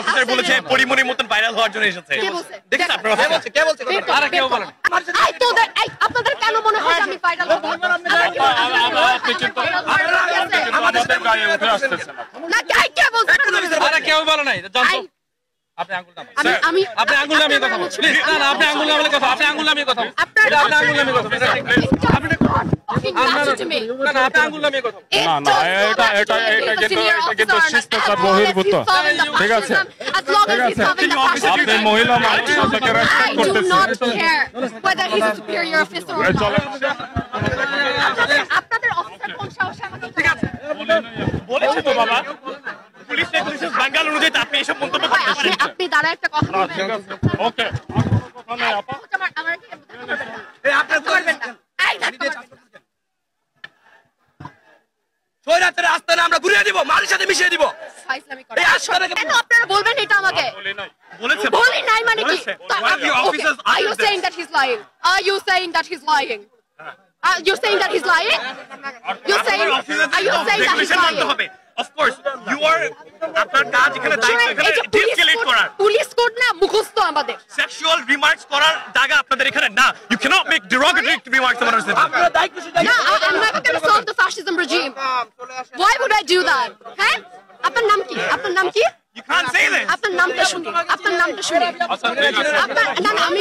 Officer বলেছে পরিমনির মতন viral হওয়ার জন্য এসেছে। দেখেন আপনারা কে বলছে আরে কেউ বলেন। এই তোদের এই আপনাদের কেন মনে হয় আমি ভাইরাল হব? আমাদের গায়ে উঠে আসতেছে না কে বলছে? আরে কেউ বলে নাই জানতো। আপনি আঙ্গুল নামান। আপনি আঙ্গুল নামিয়ে কথা বলুন প্লিজ। না আপনি আঙ্গুল নামালে কথা, আপনি আঙ্গুল নামিয়ে কথা বলুন। আপনি আঙ্গুল নামিয়ে কথা বলুন। আপনি না আপনি আঙ্গুল নামিয়ে কথা বলুন। না এটা কিন্তু শিষ্টাচার বহির্ভূত। ঠিক আছে আপনি মহিলা মানুষ তাকে রেসপেক্ট করতেছেন। আপনাদের অফিসার কোন সাহসে আমাকে ঠিক আছে বলেছি তো বাবা পুলিশ রেগুলেশন বাঙ্গাল অনুযায়ী আপনি এসব মন্তব্য করতে পারেন। আপনি দাঁড়া একটা কথা বলবেন। ঠিক আছে ওকে আমার কি এই আপনি করবেন না সৈরাতের আস্তানা আমরা ঘুরিয়ে দিব, মালের সাথে মিশিয়ে দিব। ফাইজলামি করে কেন আপনারা বলবেন এটা আমাকে? বলেছে বলি নাই মানে কি? Are you saying that he's lying? Are you saying that he's lying? Are you saying that he's lying? You're saying are you saying that he's lying? Of course you are আপনার কাজ এখানে দায়িত্ব এখানে ডিসকেলেট করার। পুলিশ কোড না মুখস্থ আমাদের। Sexual remarks করার জায়গা আপনাদের এখানে না। You cannot make derogatory remarks about us. আপনারা দায়িত্ব No, I'm not going to solve the fascism regime. Why would I do that? হ্যাঁ আপনার নাম কি? আপনার নাম কি? You can't say this. আপনার নামটা শুনি, আপনার নামটা শুনি। আপনার না আমি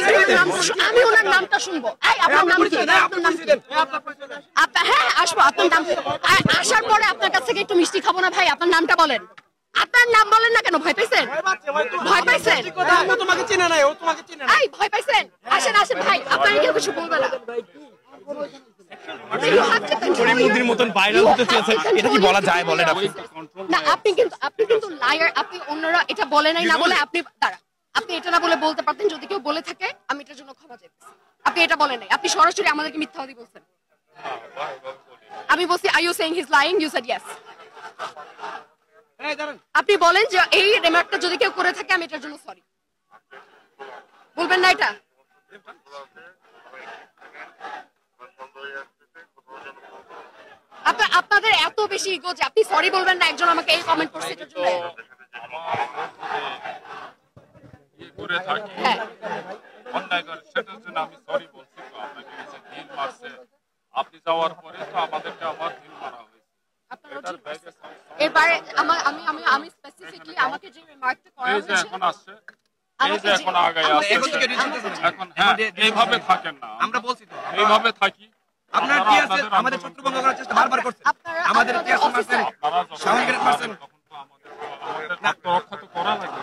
আমি ওনার নামটা শুনবো। এই আপনার নাম কি? আপনার নাম কি? আপনি হ্যাঁ আসবো। আপনার নাম আসার পরে আপনার কাছ থেকে একটু মিষ্টি খাবো না ভাই? আপনার নামটা বলেন। আপনার নাম বলেন না কেন? ভয় পাইছেন? ভয় পাইছেন? ও তোমাকে চিনে নাই, ও তোমাকে চিনে নাই। এই ভয় পাইছেন? আসেন ভাই, আপনারা কেউ কিছু বলবেন না। পরিমনির মতন ভাইরাল হতে চেয়েছে, এটা কি বলা যায় বলেন আপনি? না আপনি কিন্তু লায়ার। আপনি অন্যরা এটা বলে নাই না বলে আপনি দাঁড়া, আপনি এটা না বলে বলতে পারতেন। যদি কেউ বলে থাকে আমি এটার জন্য ক্ষমা চাইতেছি। আপনি এটা বলেন নাই, আপনি সরাসরি আমাদেরকে মিথ্যাবাদী বলছেন। আমি বলছি are you saying he's lying? You said yes. আপনি বলেন যে এই রিমার্কটা যদি কেউ করে থাকে আমি এটার জন্য সরি। বলবেন না এটা? আপনাদের এত বেশি ইগো যে আপনি সরি বলবেন না একজন আমাকে এই কমেন্ট করছে এটার জন্য। হ্যাঁ অন্যায় করে সেটার জন্য আমি সরি বলছি। তো আপনাকে নিচে ঢিল মারছে, আপনি যাওয়ার পরে তো আমাদেরকে আবার ঢিল মারা হয়েছে। এবারে আমি স্পেসিফিকলি আমাকে যে রিমার্কটা করা হয়েছে এখন আসছে এই যে এখন আগায় আসছে এখন হ্যাঁ এইভাবে থাকেন না। আমরা বলছি তো এইভাবে থাকি। আপনারা কি আছে আমাদের ছত্রভঙ্গ করার চেষ্টা বারবার করছেন। আমাদের কি আছে মারছেন, সামগ্রিক মারছেন। আমাদের রক্ষা তো করা লাগে।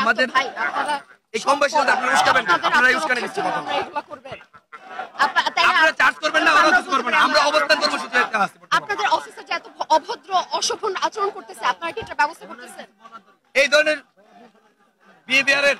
আমাদের ভাই আপনারা এই কম বয়সে আপনারা উস্কাবেন না, আপনারা উস্কানি দিচ্ছেন কথা। এগুলো করবেন আপনারা চার্জ করবেন না, আমরা কিছু করবেন না, আমরা অবস্থান কর্মসূচি আছে। আপনাদের অফিসে যে এত অভদ্র অশোভন আচরণ করতেছে আপনারা কি এটা ব্যবস্থা করতেছেন? এই ধরনের বিহেভিয়ারের